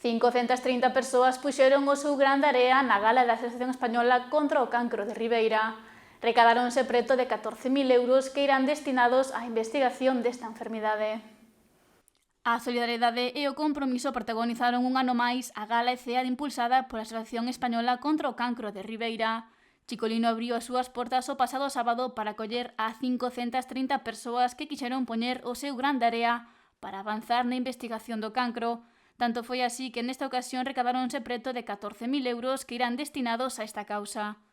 530 persoas puxeron o seu gran de area na gala da Asociación Española contra o Cancro de Ribeira. Recadáronse preto de 14.000 euros que irán destinados á investigación desta enfermidade. A solidariedade e o compromiso protagonizaron un ano máis a gala e ceada impulsada pola Asociación Española contra o Cancro de Ribeira. Chicolino abriu as súas portas o pasado sábado para acoller a 530 persoas que quixeron poñer o seu gran de area para avanzar na investigación do cancro. Tanto foi así que nesta ocasión recadáronse preto de 14.000 euros que irán destinados a esta causa.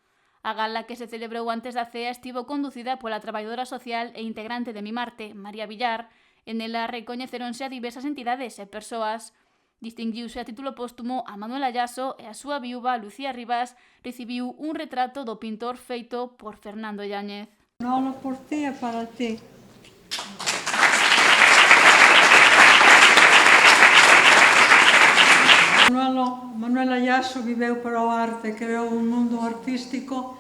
A gala que se celebrou antes da cea estivo conducida pola traballadora social e integrante de Mimarte, María Villar. En ela recoñeceronse a diversas entidades e persoas. Distinguiuse a título póstumo a Manuel Ayaso e a súa viúva, Lucía Rivas, recibiu un retrato do pintor feito por Fernando Yáñez. Non por ti e para ti. Manuel Ayaso viveu para o arte, creou un mundo artístico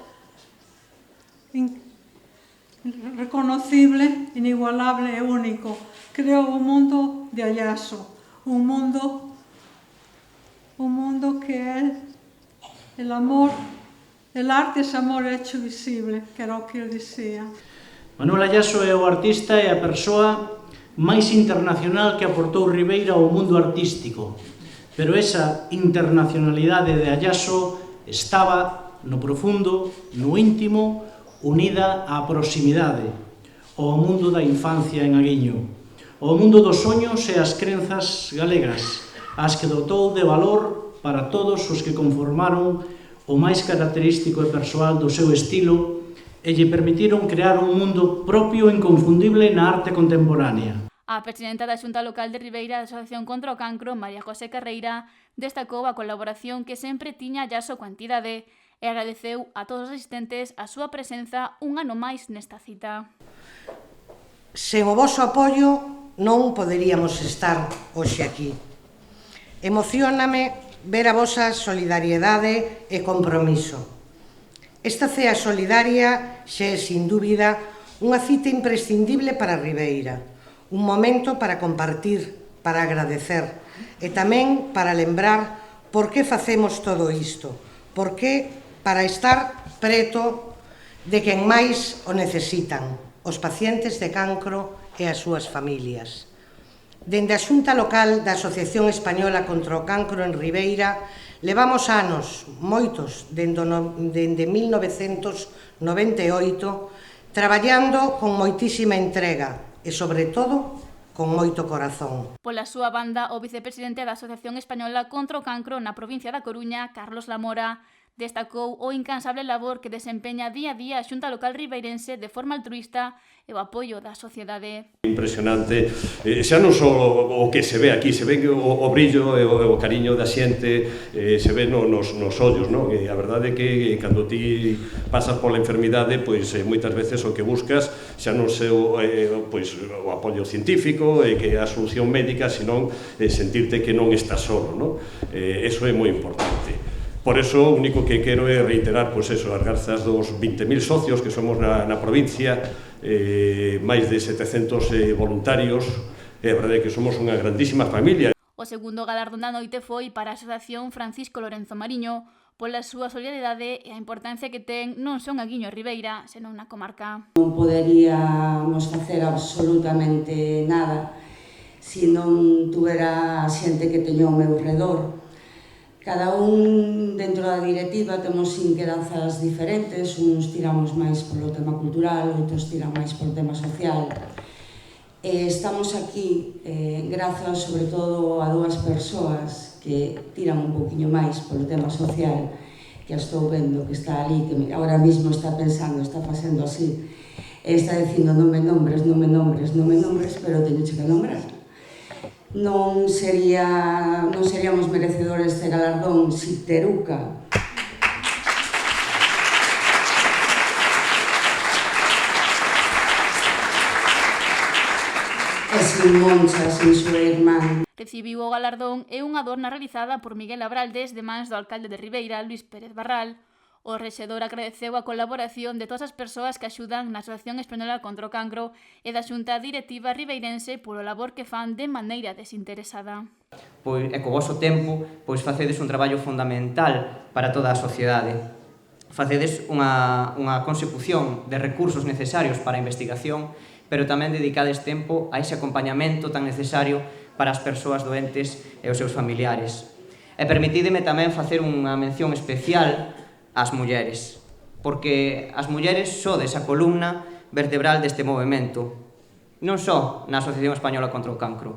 reconocible, inigualable e único. Creou un mundo de Ayaso, un mundo que é el amor, el arte é amor hecho visible, que era o que ele dicía. Manuel Ayaso é o artista e a persoa máis internacional que aportou Ribeira ao mundo artístico. Pero esa internacionalidade de Ayaso estaba no profundo, no íntimo, unida á proximidade, ao mundo da infancia en Aguiño, ao mundo dos soños e as crenzas galegas, as que dotou de valor para todos os que conformaron o máis característico e persoal do seu estilo e lle permitiron crear un mundo propio e inconfundible na arte contemporánea. A presidenta da Xunta Local de Ribeira da Asociación contra o Cancro, María José Carreira, destacou a colaboración que sempre tiña Ayaso coa entidade e agradeceu a todos os asistentes a súa presenza un ano máis nesta cita. Sen o voso apoio non poderíamos estar hoxe aquí. Emocióname ver a vosa solidariedade e compromiso. Esta cea solidaria xa é, sin dúbida, unha cita imprescindible para Ribeira, un momento para compartir, para agradecer e tamén para lembrar por que facemos todo isto, por que para estar preto de quen máis o necesitan, os pacientes de cancro e as súas familias. Dende a Xunta Local da Asociación Española contra o Cancro en Ribeira, levamos anos, moitos, dende 1998, traballando con moitísima entrega e, sobre todo, con moito corazón. Pola súa banda, o vicepresidente da Asociación Española contra o Cancro na provincia da Coruña, Carlos Lamora, destacou o incansable labor que desempeña día a día a Xunta Local ribeirense de forma altruísta e o apoio da sociedade. Impresionante, xa non só o que se ve aquí, se ve o brillo e o cariño da xente, se ve nos ollos, non? E a verdade é que cando ti pasas pola enfermidade, pois moitas veces o que buscas xa non se o apoio científico e que a solución médica, senón sentirte que non estás solo, non? Eso é moi importante. Por eso, o único que quero é reiterar as grazas dos 20.000 socios que somos na provincia, máis de 700 voluntarios, e a verdade é que somos unha grandísima familia. O segundo galardón da noite foi para a Asociación Francisco Lorenzo Mariño, pola súa solidariedade e a importancia que ten non son Aguiño e Ribeira, senón na comarca. Non poderíamos facer absolutamente nada se non tuvera xente que teño ao meu redor. Cada un dentro da directiva temos inquedanzas diferentes, uns tiramos máis polo tema cultural, outros tiran máis polo tema social. Estamos aquí grazas sobre todo a dúas persoas que tiran un poquinho máis polo tema social, que estou vendo que está ali, que ahora mismo está pensando, está facendo así, e está dicindo non me nombres, pero teño que nombrar. Non seríamos merecedores deste galardón si Teruca e sin Moncha, sin súa irmán. Recibiu o galardón e unha adorna realizada por Miguel Abraldes de mans do alcalde de Ribeira, Luís Pérez Barral. O rexedor agradeceu a colaboración de todas as persoas que axudan na Asociación Española contra o Cancro e da Xunta Directiva ribeirense polo labor que fan de maneira desinteresada. E co voso tempo, facedes un traballo fundamental para toda a sociedade. Facedes unha consecución de recursos necesarios para a investigación, pero tamén dedicades tempo a ese acompañamento tan necesario para as persoas doentes e os seus familiares. E permitídeme tamén facer unha mención especial ás mulleres, porque as mulleres sodes a columna vertebral deste movemento, non só na Asociación Española contra o Cancro.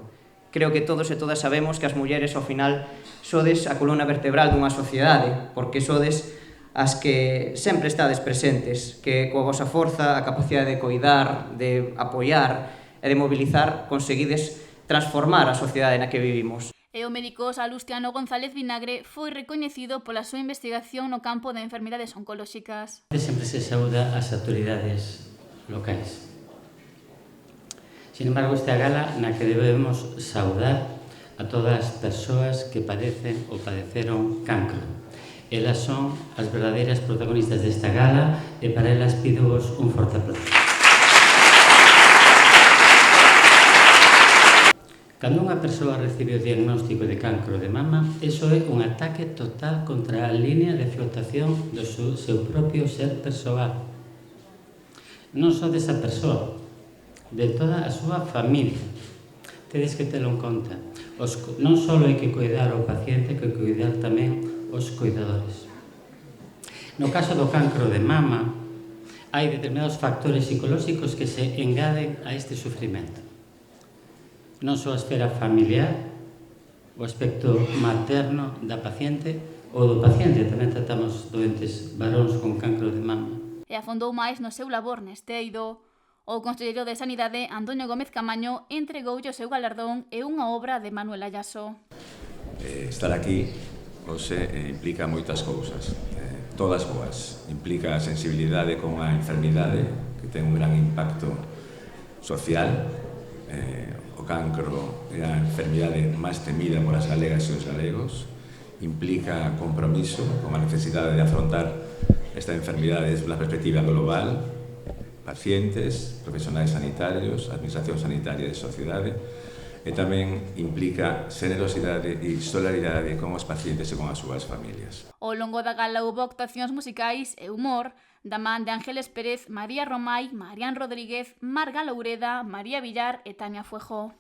Creo que todos e todas sabemos que as mulleres, ao final, sodes a columna vertebral dunha sociedade, porque sodes as que sempre estades presentes, que coa vosa forza, a capacidade de coidar, de apoiar e de mobilizar, conseguides transformar a sociedade na que vivimos. E o médico Salustiano González Vinagre foi recoñecido pola súa investigación no campo de enfermidades oncolóxicas. Sempre se saúda as autoridades locais. Sin embargo, esta gala na que debemos saudar a todas as persoas que padecen ou padeceron cancro. Elas son as verdadeiras protagonistas desta gala e para elas pidovos un forte aplauso. Cando unha persoa recibe o diagnóstico de cancro de mama, iso é un ataque total contra a línea de flotación do seu propio ser persoal. Non só desa persoa, de toda a súa familia. Tedes que telo en conta. Non só hai que cuidar ao paciente, hai que cuidar tamén os cuidadores. No caso do cancro de mama, hai determinados factores psicolóxicos que se engaden a este sufrimento. Non só a esfera familiar, o aspecto materno da paciente ou do paciente, tamén tratamos doentes varóns con cancro de mama. E afondou máis no seu labor neste eido. O conselleiro de Sanidade, Antonio Gómez Camaño, entregoulle o seu galardón e unha obra de Manuel Ayaso. Estar aquí hoxe implica moitas cousas, todas boas. Implica a sensibilidade con a enfermidade, que ten un gran impacto social. O cancro é a enfermidade máis temida por as galegas e os galegos. Implica compromiso con a necesidade de afrontar esta enfermidade desde unha perspectiva global, pacientes, profesionais sanitarios, administración sanitaria e sociedade, e tamén implica generosidade e solidaridade con os pacientes e con as súas familias. Ao longo da gala houbo actuacións musicais e humor da man de Ángeles Pérez, María Romay, Marián Rodríguez, Marga Loureda, María Villar e Tania Fuejo.